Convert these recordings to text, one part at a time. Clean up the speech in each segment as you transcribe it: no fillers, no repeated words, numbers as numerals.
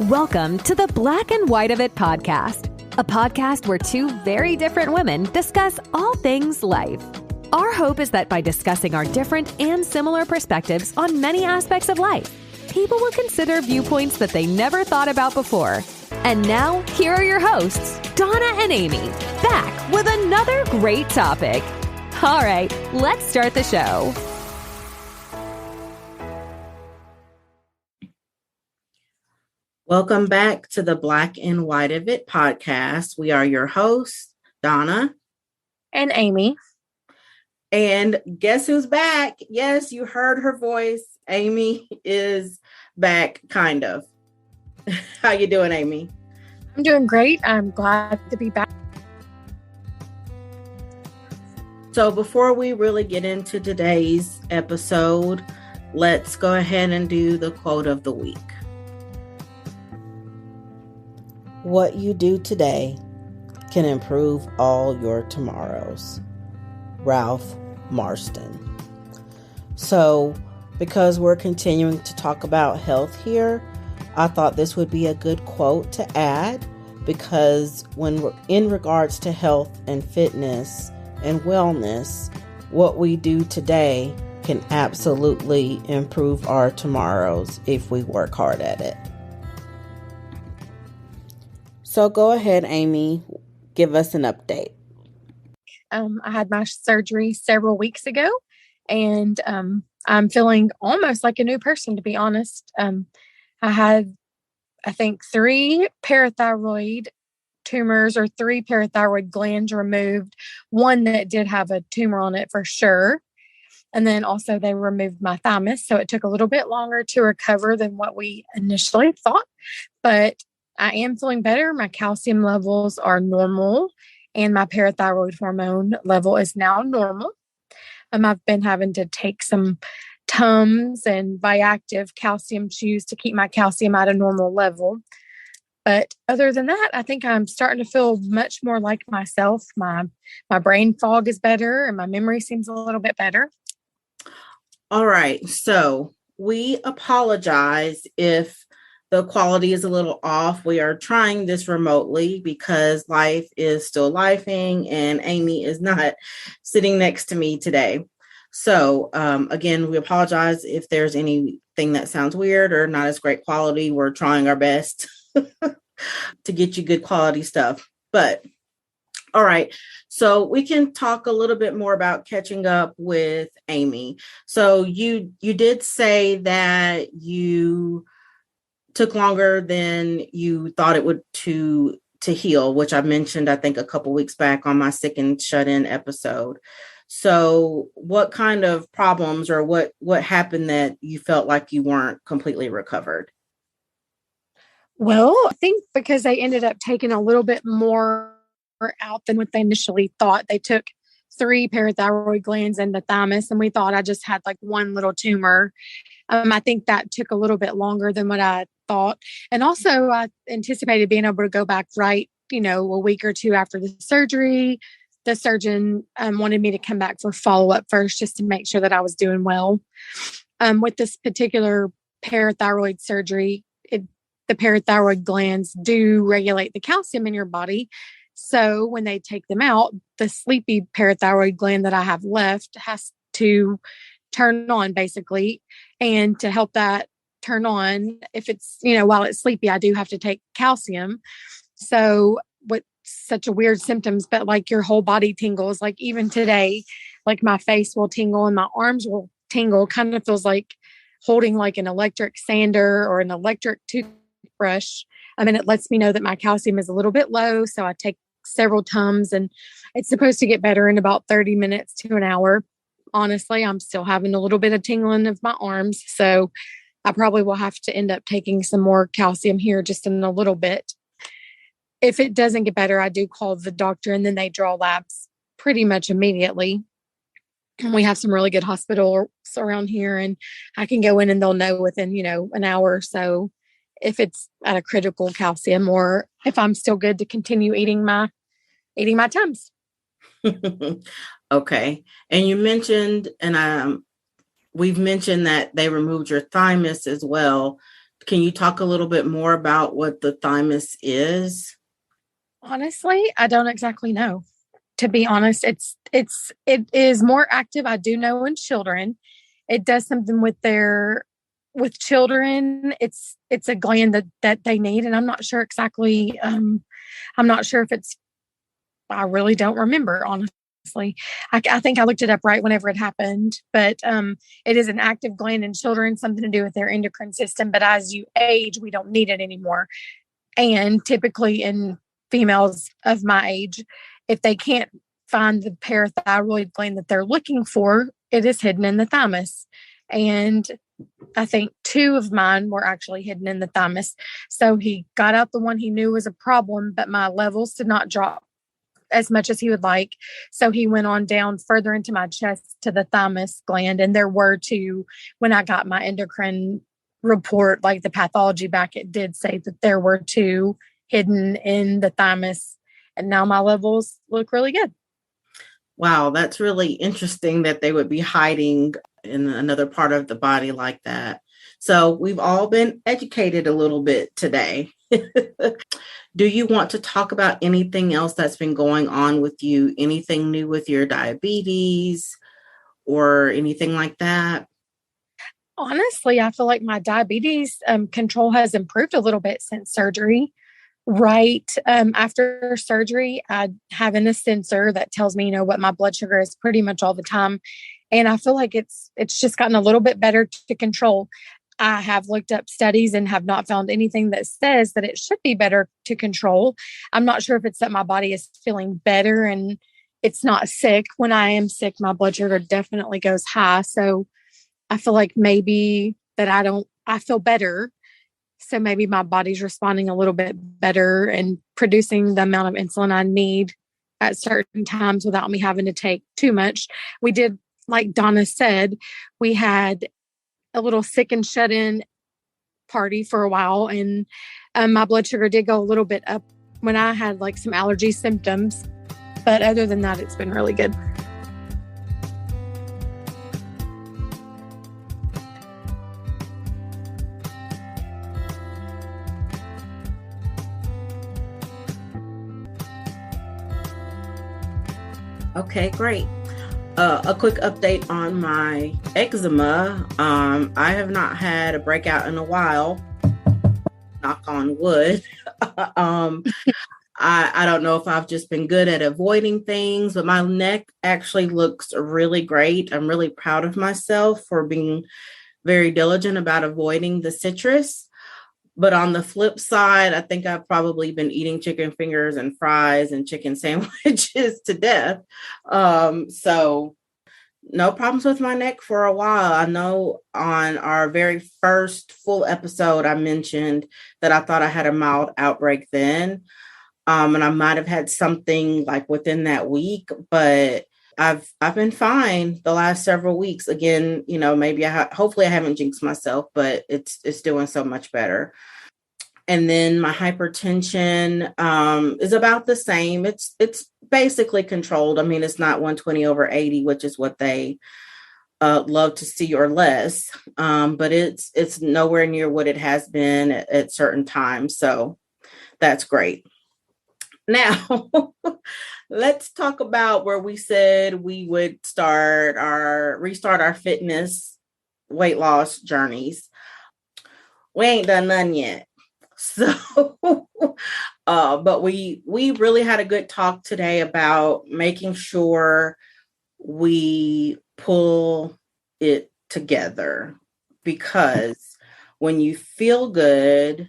Welcome to the Black and White of It podcast, a podcast where two very different women discuss all things life. Our hope is that by discussing our different and similar perspectives on many aspects of life, people will consider viewpoints that they never thought about before. And now, here are your hosts, Donna and Amy, back with another great topic. All right, let's start the show. Welcome back to the Black and White of It podcast. We are your hosts, Donna and Amy. And guess who's back? Yes, you heard her voice. Amy is back, kind of. How you doing, Amy? I'm doing great. I'm glad to be back. So before we really get into today's episode, let's go ahead and do the quote of the week. What you do today can improve all your tomorrows. Ralph Marston. So, because we're continuing to talk about health here, I thought this would be a good quote to add, because when we're in regards to health and fitness and wellness, what we do today can absolutely improve our tomorrows if we work hard at it. So go ahead, Amy, give us an update. I had my surgery several weeks ago, and I'm feeling almost like a new person, to be honest. I had, I think, 3 parathyroid tumors or 3 parathyroid glands removed. One that did have a tumor on it for sure. And then also they removed my thymus. So it took a little bit longer to recover than what we initially thought. But I am feeling better. My calcium levels are normal and my parathyroid hormone level is now normal. I've been having to take some Tums and Viactive calcium chews to keep my calcium at a normal level. But other than that, I think I'm starting to feel much more like myself. My brain fog is better and my memory seems a little bit better. All right. So we apologize if the quality is a little off. We are trying this remotely because life is still lifing and Amy is not sitting next to me today. So again, we apologize if there's anything that sounds weird or not as great quality. We're trying our best to get you good quality stuff. But all right, so we can talk a little bit more about catching up with Amy. So you did say that you took longer than you thought it would to heal, which I mentioned, I think, a couple weeks back on my Sick and Shut In episode. So what kind of problems or what happened that you felt like you weren't completely recovered? Well, I think because they ended up taking a little bit more out than what they initially thought. They took 3 parathyroid glands and the thymus, and we thought I just had like one little tumor. I think that took a little bit longer than what I thought. And also I anticipated being able to go back right, a week or 2 after the surgery. The surgeon wanted me to come back for follow-up first just to make sure that I was doing well. With this particular parathyroid surgery, the parathyroid glands do regulate the calcium in your body. So when they take them out, the sleepy parathyroid gland that I have left has to turn on basically. And to help that turn on, if it's, while it's sleepy, I do have to take calcium. So what such a weird symptoms, but like your whole body tingles, like even today, like my face will tingle and my arms will tingle, kind of feels like holding like an electric sander or an electric toothbrush. It lets me know that my calcium is a little bit low. So I take several Tums and it's supposed to get better in about 30 minutes to an hour. Honestly, I'm still having a little bit of tingling of my arms. So I probably will have to end up taking some more calcium here just in a little bit. If it doesn't get better, I do call the doctor and then they draw labs pretty much immediately. And we have some really good hospitals around here and I can go in and they'll know within, an hour or so if it's at a critical calcium or if I'm still good to continue eating my Tums. Okay. And you mentioned, and we've mentioned that they removed your thymus as well. Can you talk a little bit more about what the thymus is? Honestly, I don't exactly know. To be honest, it is more active. I do know in children, it does something with children. It's a gland that they need, and I'm not sure exactly. I'm not sure if it's. I really don't remember honestly. I think I looked it up right whenever it happened, but it is an active gland in children, something to do with their endocrine system. But as you age, we don't need it anymore. And typically in females of my age, if they can't find the parathyroid gland that they're looking for, it is hidden in the thymus. And I think two of mine were actually hidden in the thymus. So he got out the one he knew was a problem, but my levels did not drop as much as he would like. So he went on down further into my chest to the thymus gland. And there were two, when I got my endocrine report, like the pathology back, it did say that there were two hidden in the thymus. And now my levels look really good. Wow, that's really interesting that they would be hiding in another part of the body like that. So we've all been educated a little bit today. Do you want to talk about anything else that's been going on with you? Anything new with your diabetes or anything like that? Honestly, I feel like my diabetes control has improved a little bit since surgery. Right after surgery, I have a sensor that tells me, what my blood sugar is pretty much all the time. And I feel like it's just gotten a little bit better to control. I have looked up studies and have not found anything that says that it should be better to control. I'm not sure if it's that my body is feeling better and it's not sick. When I am sick, my blood sugar definitely goes high. So I feel like maybe that I feel better. So maybe my body's responding a little bit better and producing the amount of insulin I need at certain times without me having to take too much. We did, like Donna said, we had a little sick and shut in party for a while. And my blood sugar did go a little bit up when I had like some allergy symptoms. But other than that, it's been really good. Okay, great. A quick update on my eczema. I have not had a breakout in a while. Knock on wood. I don't know if I've just been good at avoiding things, but my neck actually looks really great. I'm really proud of myself for being very diligent about avoiding the citrus. But on the flip side, I think I've probably been eating chicken fingers and fries and chicken sandwiches to death. So no problems with my neck for a while. I know on our very first full episode, I mentioned that I thought I had a mild outbreak then. And I might have had something like within that week, but I've been fine the last several weeks. Again, maybe hopefully I haven't jinxed myself, but it's doing so much better. And then my hypertension is about the same. It's basically controlled. I mean, it's not 120/80, which is what they love to see or less. But it's nowhere near what it has been at certain times. So that's great. Now, let's talk about where we said we would restart our fitness weight loss journeys. We ain't done none yet. So, but we really had a good talk today about making sure we pull it together, because when you feel good,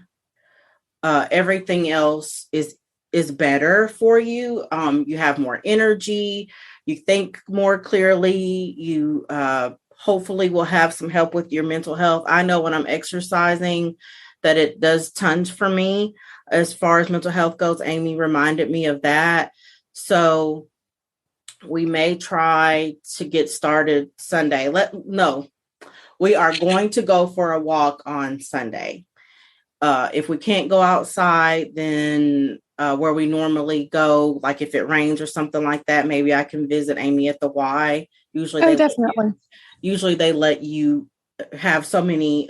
everything else is better for you. You have more energy, you think more clearly, you hopefully will have some help with your mental health. I know when I'm exercising that it does tons for me as far as mental health goes. Amy reminded me of that. So we may try to get started Sunday. We are going to go for a walk on Sunday. If we can't go outside, then where we normally go, like if it rains or something like that, maybe I can visit Amy at the Y. Usually they let you have so many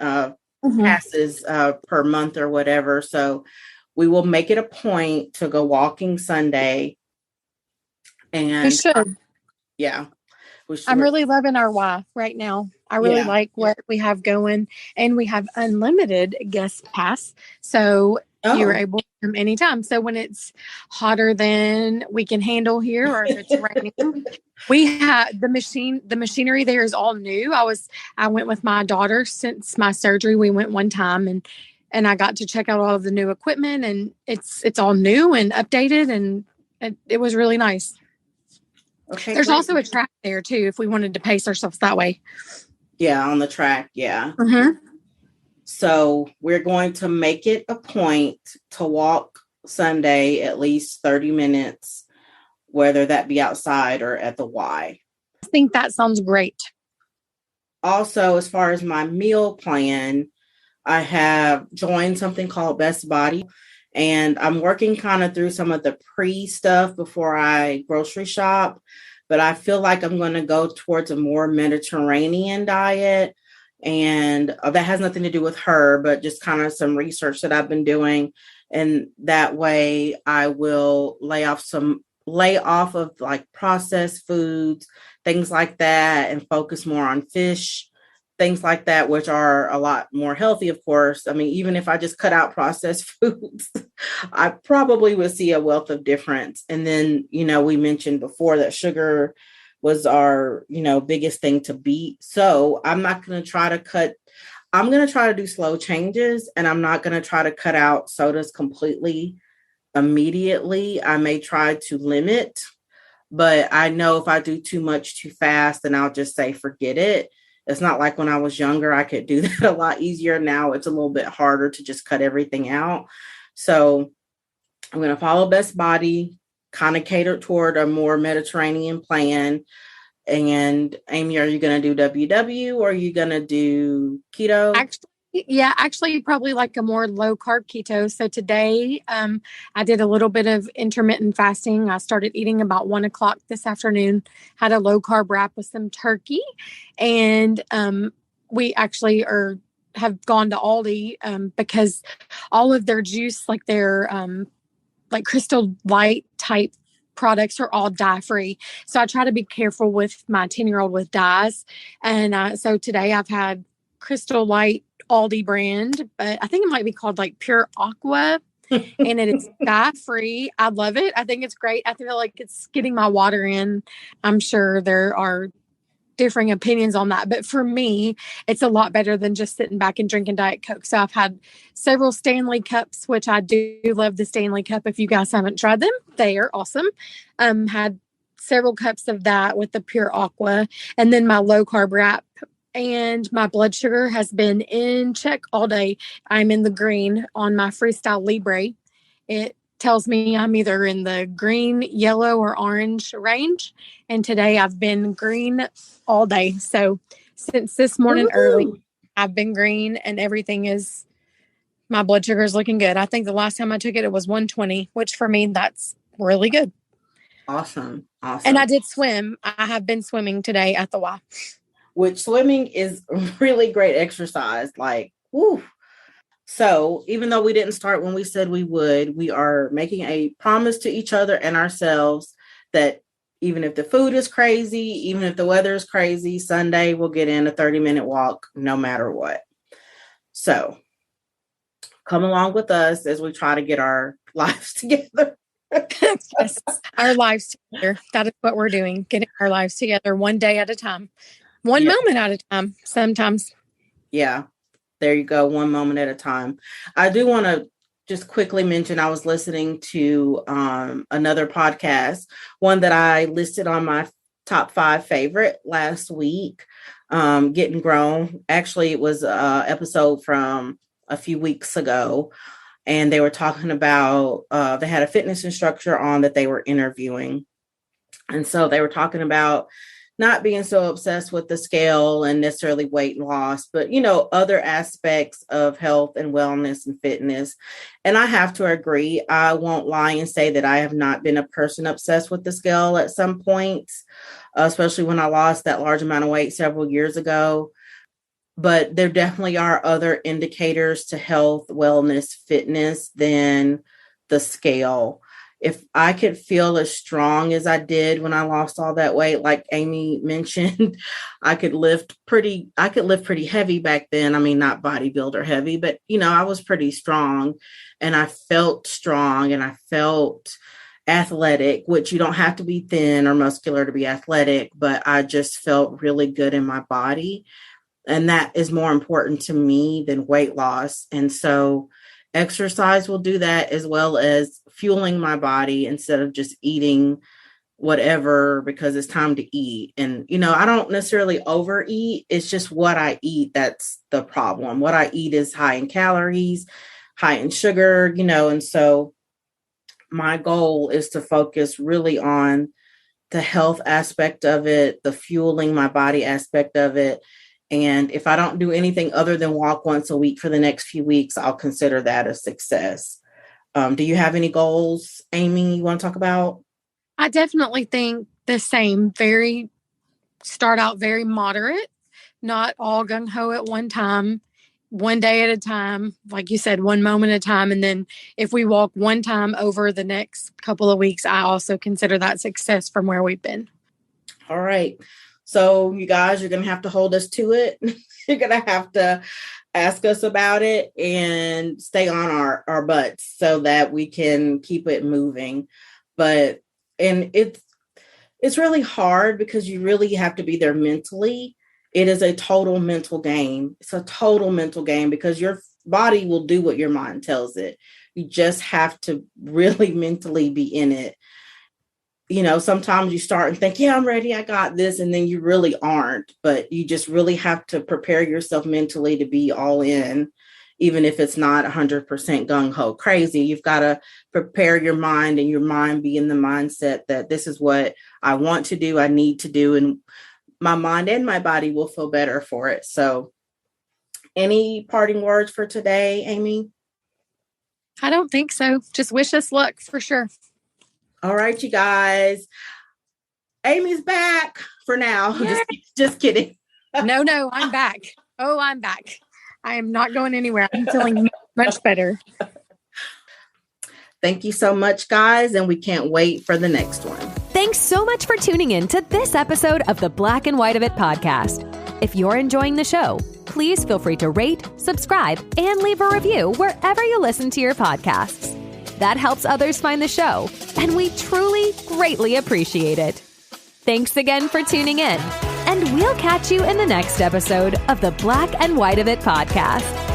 passes per month or whatever. So we will make it a point to go walking Sunday. And We should. Yeah. I'm really loving our Y right now. I really like what we have going, and we have unlimited guest pass. So you're able to come anytime. So when it's hotter than we can handle here, or if it's raining, we have the machinery there is all new. I went with my daughter since my surgery. We went one time and I got to check out all of the new equipment, and it's all new and updated, and it was really nice. Okay, there's also a track there too if we wanted to pace ourselves that way. Yeah, on the track. Yeah. So we're going to make it a point to walk Sunday at least 30 minutes, whether that be outside or at the Y. I think that sounds great. Also, as far as my meal plan, I have joined something called Best Body, and I'm working kind of through some of the pre stuff before I grocery shop. But I feel like I'm going to go towards a more Mediterranean diet. And that has nothing to do with her, but just kind of some research that I've been doing. And that way I will lay off of like processed foods, things like that, and focus more on fish, things like that, which are a lot more healthy, of course. I mean, even if I just cut out processed foods, I probably would see a wealth of difference. And then, we mentioned before that sugar was our, biggest thing to beat. So I'm not going to try to I'm going to try to do slow changes, and I'm not going to try to cut out sodas completely immediately. I may try to limit, but I know if I do too much too fast, then I'll just say, forget it. It's not like when I was younger, I could do that a lot easier. Now it's a little bit harder to just cut everything out. So I'm going to follow Best Body, kind of catered toward a more Mediterranean plan. And Amy, are you going to do WW or are you going to do keto? Actually, probably like a more low carb keto. So today, I did a little bit of intermittent fasting. I started eating about 1:00 this afternoon, had a low carb wrap with some turkey. And, we actually have gone to Aldi, because all of their juice, like their, like Crystal Light type products are all dye free. So I try to be careful with my 10-year-old with dyes. And, so today I've had Crystal Light Aldi brand, but I think it might be called like Pure Aqua, and it is dye free. I love it. I think it's great. I feel like it's getting my water in. I'm sure there are differing opinions on that, but for me, it's a lot better than just sitting back and drinking Diet Coke. So I've had several Stanley cups, which I do love the Stanley cup. If you guys haven't tried them, they are awesome. Had several cups of that with the Pure Aqua, and then my low carb wrap. And my blood sugar has been in check all day. I'm in the green on my Freestyle Libre. It tells me I'm either in the green, yellow, or orange range. And today I've been green all day. So since this morning early, I've been green, and my blood sugar is looking good. I think the last time I took it, it was 120, which for me, that's really good. Awesome. And I did swim. I have been swimming today at the Y. Which swimming is really great exercise. Like, woo. So even though we didn't start when we said we would, we are making a promise to each other and ourselves that even if the food is crazy, even if the weather is crazy, Sunday we'll get in a 30-minute walk no matter what. So come along with us as we try to get our lives together. Yes, our lives together. That is what we're doing, getting our lives together one day at a time. One moment at a time, sometimes. Yeah, there you go. One moment at a time. I do want to just quickly mention, I was listening to another podcast, one that I listed on my top 5 favorite last week, Getting Grown. Actually, it was an episode from a few weeks ago, and they were talking about, they had a fitness instructor on that they were interviewing. And so they were talking about not being so obsessed with the scale and necessarily weight loss, but, other aspects of health and wellness and fitness. And I have to agree. I won't lie and say that I have not been a person obsessed with the scale at some points, especially when I lost that large amount of weight several years ago. but there definitely are other indicators to health, wellness, fitness than the scale. If I could feel as strong as I did when I lost all that weight, like Amy mentioned, I could lift pretty heavy back then. I mean, not bodybuilder heavy, but I was pretty strong and I felt strong and I felt athletic, which you don't have to be thin or muscular to be athletic, but I just felt really good in my body. And that is more important to me than weight loss. And so exercise will do that, as well as fueling my body instead of just eating whatever because it's time to eat. And, I don't necessarily overeat. It's just what I eat. That's the problem. What I eat is high in calories, high in sugar, and so my goal is to focus really on the health aspect of it, the fueling my body aspect of it. And if I don't do anything other than walk once a week for the next few weeks, I'll consider that a success. Do you have any goals, Amy, you want to talk about? I definitely think the same. Start out very moderate, not all gung-ho at one time, one day at a time, like you said, one moment at a time. And then if we walk one time over the next couple of weeks, I also consider that success from where we've been. All right. So you guys, you're going to have to hold us to it. You're going to have to ask us about it and stay on our butts so that we can keep it moving. And it's really hard because you really have to be there mentally. It is a total mental game. It's a total mental game because your body will do what your mind tells it. You just have to really mentally be in it. Sometimes you start and think, yeah, I'm ready, I got this. And then you really aren't, but you just really have to prepare yourself mentally to be all in, even if it's not 100% gung-ho crazy. You've got to prepare your mind and your mind be in the mindset that this is what I want to do, I need to do, and my mind and my body will feel better for it. So any parting words for today, Amy? I don't think so. Just wish us luck for sure. All right, you guys. Amy's back for now. Just kidding. No, I'm back. Oh, I'm back. I am not going anywhere. I'm feeling much better. Thank you so much, guys, and we can't wait for the next one. Thanks so much for tuning in to this episode of the Black and White of It podcast. If you're enjoying the show, please feel free to rate, subscribe, and leave a review wherever you listen to your podcasts. That helps others find the show, and we truly, greatly appreciate it. Thanks again for tuning in, and we'll catch you in the next episode of the Black and White of It podcast.